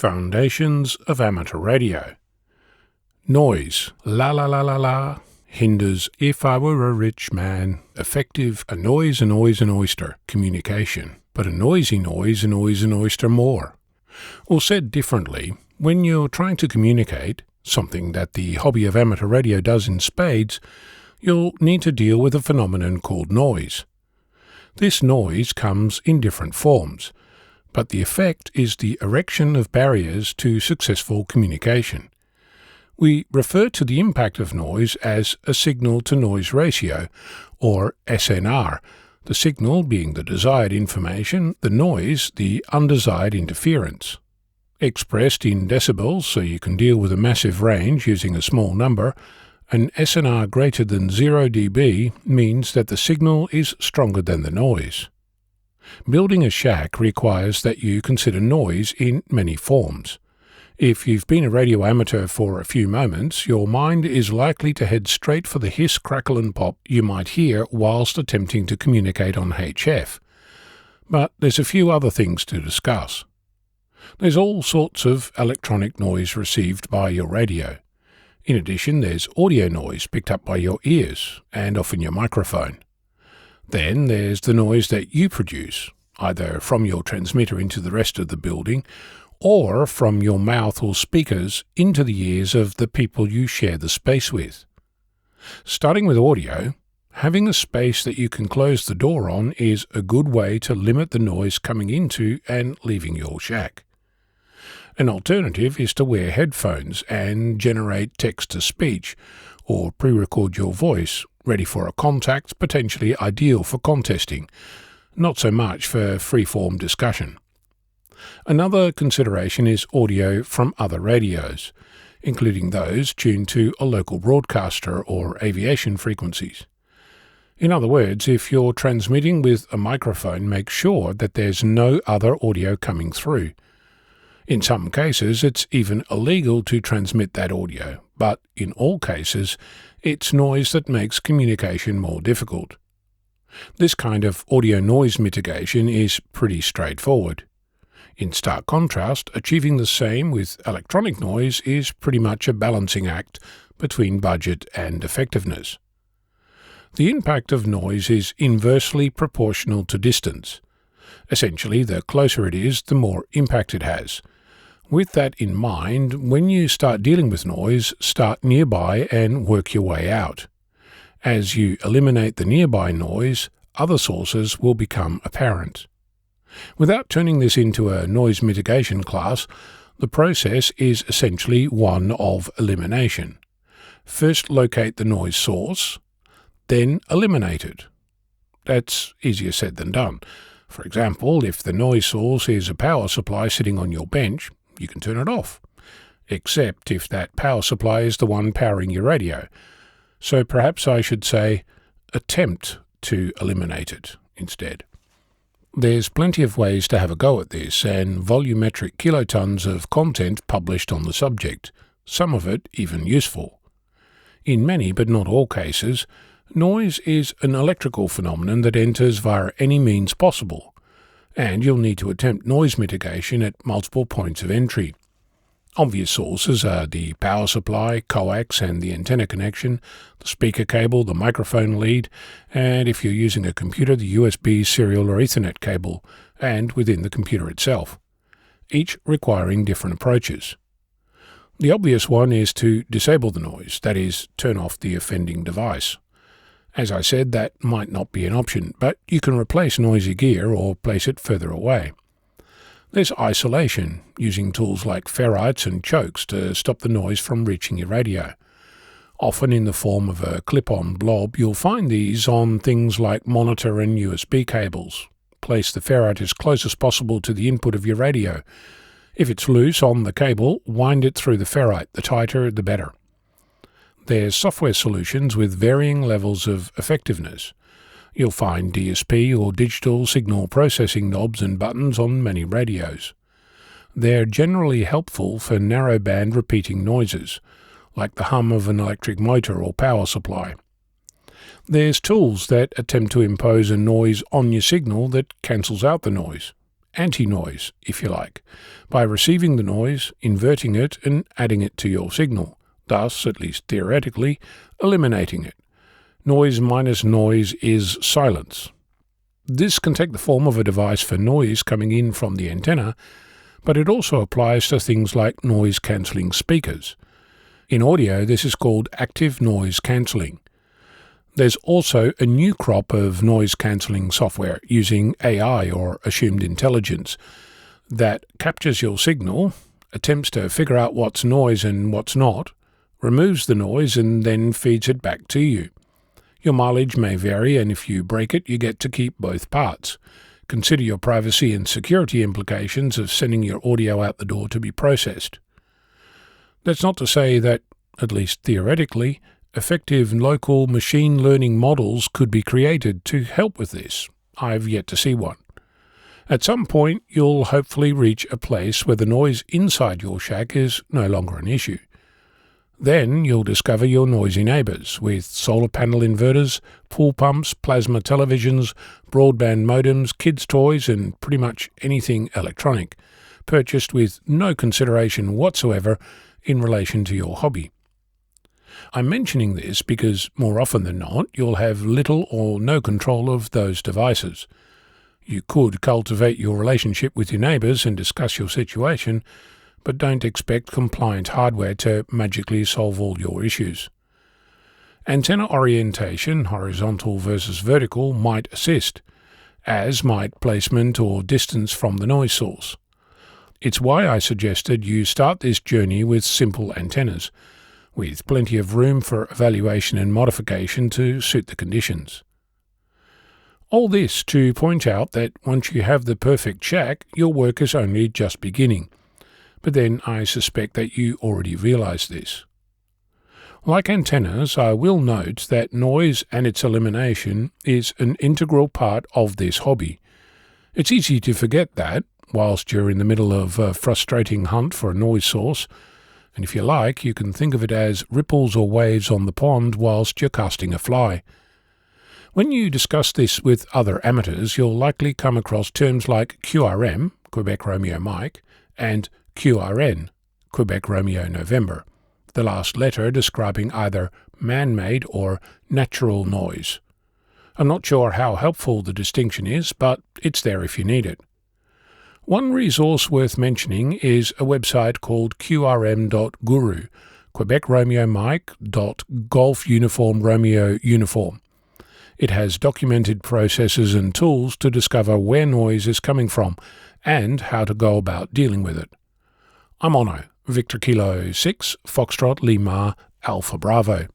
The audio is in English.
Foundations of amateur radio. Noise, la la la la la. Hinders, if I were a rich man. Effective, annoys, annoys an oyster. Communication, but a noisy noise annoys an oyster more. Or said differently, when you're trying to communicate, something that the hobby of amateur radio does in spades, you'll need to deal with a phenomenon called noise. This noise comes in different forms, but the effect is the erection of barriers to successful communication. We refer to the impact of noise as a signal-to-noise ratio, or SNR, the signal being the desired information, the noise the undesired interference. Expressed in decibels, so you can deal with a massive range using a small number, an SNR greater than 0 dB means that the signal is stronger than the noise. Building a shack requires that you consider noise in many forms. If you've been a radio amateur for a few moments, your mind is likely to head straight for the hiss, crackle and pop you might hear whilst attempting to communicate on HF. But there's a few other things to discuss. There's all sorts of electronic noise received by your radio. In addition, there's audio noise picked up by your ears and often your microphone. Then there's the noise that you produce, either from your transmitter into the rest of the building, or from your mouth or speakers into the ears of the people you share the space with. Starting with audio, having a space that you can close the door on is a good way to limit the noise coming into and leaving your shack. An alternative is to wear headphones and generate text-to-speech, or pre-record your voice, ready for a contact, potentially ideal for contesting, not so much for free-form discussion. Another consideration is audio from other radios, including those tuned to a local broadcaster or aviation frequencies. In other words, if you're transmitting with a microphone, make sure that there's no other audio coming through. In some cases, it's even illegal to transmit that audio, but in all cases, it's noise that makes communication more difficult. This kind of audio noise mitigation is pretty straightforward. In stark contrast, achieving the same with electronic noise is pretty much a balancing act between budget and effectiveness. The impact of noise is inversely proportional to distance. Essentially, the closer it is, the more impact it has. With that in mind, when you start dealing with noise, start nearby and work your way out. As you eliminate the nearby noise, other sources will become apparent. Without turning this into a noise mitigation class, the process is essentially one of elimination. First locate the noise source, then eliminate it. That's easier said than done. For example, if the noise source is a power supply sitting on your bench, you can turn it off, except if that power supply is the one powering your radio. So perhaps I should say, attempt to eliminate it instead. There's plenty of ways to have a go at this, and volumetric kilotons of content published on the subject, some of it even useful. In many but not all cases, noise is an electrical phenomenon that enters via any means possible, and you'll need to attempt noise mitigation at multiple points of entry. Obvious sources are the power supply, coax and the antenna connection, the speaker cable, the microphone lead, and if you're using a computer, the USB serial or Ethernet cable, and within the computer itself, each requiring different approaches. The obvious one is to disable the noise, that is, turn off the offending device. As I said, that might not be an option, but you can replace noisy gear or place it further away. There's isolation, using tools like ferrites and chokes to stop the noise from reaching your radio. Often in the form of a clip-on blob, you'll find these on things like monitor and USB cables. Place the ferrite as close as possible to the input of your radio. If it's loose on the cable, wind it through the ferrite. The tighter, the better. There's software solutions with varying levels of effectiveness. You'll find DSP or digital signal processing knobs and buttons on many radios. They're generally helpful for narrowband repeating noises, like the hum of an electric motor or power supply. There's tools that attempt to impose a noise on your signal that cancels out the noise, anti-noise, if you like, by receiving the noise, inverting it and adding it to your signal, thus, at least theoretically, eliminating it. Noise minus noise is silence. This can take the form of a device for noise coming in from the antenna, but it also applies to things like noise-cancelling speakers. In audio, this is called active noise cancelling. There's also a new crop of noise-cancelling software using AI or assumed intelligence that captures your signal, attempts to figure out what's noise and what's not, removes the noise and then feeds it back to you. Your mileage may vary, and if you break it, you get to keep both parts. Consider your privacy and security implications of sending your audio out the door to be processed. That's not to say that, at least theoretically, effective local machine learning models could be created to help with this. I've yet to see one. At some point, you'll hopefully reach a place where the noise inside your shack is no longer an issue. Then you'll discover your noisy neighbours with solar panel inverters, pool pumps, plasma televisions, broadband modems, kids' toys and pretty much anything electronic, purchased with no consideration whatsoever in relation to your hobby. I'm mentioning this because more often than not you'll have little or no control of those devices. You could cultivate your relationship with your neighbours and discuss your situation, but don't expect compliant hardware to magically solve all your issues. Antenna orientation, horizontal versus vertical, might assist, as might placement or distance from the noise source. It's why I suggested you start this journey with simple antennas, with plenty of room for evaluation and modification to suit the conditions. All this to point out that once you have the perfect shack, your work is only just beginning. But then I suspect that you already realize this. Like antennas, I will note that noise and its elimination is an integral part of this hobby. It's easy to forget that, whilst you're in the middle of a frustrating hunt for a noise source, and if you like, you can think of it as ripples or waves on the pond whilst you're casting a fly. When you discuss this with other amateurs, you'll likely come across terms like QRM, Quebec Romeo Mike, and QRN, Quebec Romeo November, the last letter describing either man-made or natural noise. I'm not sure how helpful the distinction is, but it's there if you need it. One resource worth mentioning is a website called qrm.guru, Quebec Romeo Mike .Golf Uniform Romeo Uniform. It has documented processes and tools to discover where noise is coming from and how to go about dealing with it. I'm Ono, Victor Kilo 6, Foxtrot Lima, Alpha Bravo.